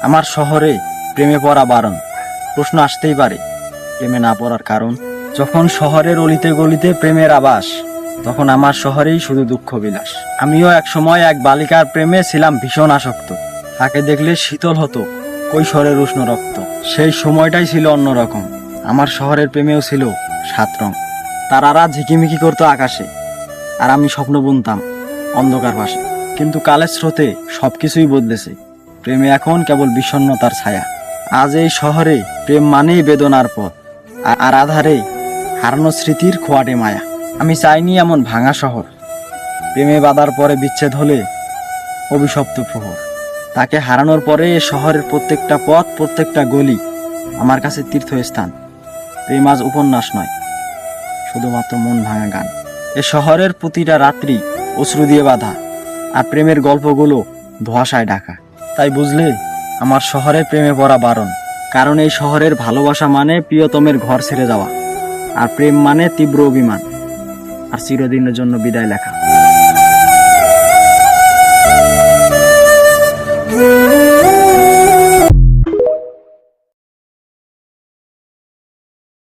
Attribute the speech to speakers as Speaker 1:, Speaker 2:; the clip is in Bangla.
Speaker 1: আমার শহরে প্রেমে পড়া বারণ। প্রশ্ন আসতেই পারে, প্রেমে না পড়ার কারণ? যখন শহরের অলিতে গলিতে প্রেমের আবাস, তখন আমার শহরেই শুধু দুঃখ বিলাস। আমিও এক সময় এক বালিকার প্রেমে ছিলাম ভীষণ আসক্ত। তাকে দেখলে শীতল হতো কৈশোরের উষ্ণ রক্ত। সেই সময়টাই ছিল অন্যরকম। আমার শহরের প্রেমেও ছিল 7 রং। তারারা ঝিকিমিকি করতো আকাশে, আর আমি স্বপ্ন বুনতাম অন্ধকার পাশে। কিন্তু কালের স্রোতে সবকিছুই বদলেছে। প্রেমে এখন কেবল বিষণ্ণতার ছায়া। আজ এই শহরে প্রেম মানেই বেদনার পথ, আর আধারে হারানো স্মৃতির খোয়াটে মায়া। আমি চাইনি এমন ভাঙা শহর, প্রেমে বাঁধার পরে বিচ্ছেদ হলে অভিশপ্ত প্রহর। তাকে হারানোর পরে এ শহরের প্রত্যেকটা পথ, প্রত্যেকটা গলি আমার কাছে তীর্থস্থান। প্রেম আজ উপন্যাস নয়, শুধুমাত্র মন ভাঙা গান। এ শহরের প্রতিটা রাত্রি অশ্রু দিয়ে বাঁধা, আর প্রেমের গল্পগুলো ধোঁয়াশায় ঢাকা। তাই বুঝলে, আমার শহরে প্রেমে পড়া বারণ। কারণ এই শহরের ভালোবাসা মানে প্রিয়তমের ঘর ছেড়ে যাওয়া, আর প্রেম মানে তীব্র অভিমান, আর চিরদিনের জন্য বিদায় লেখা।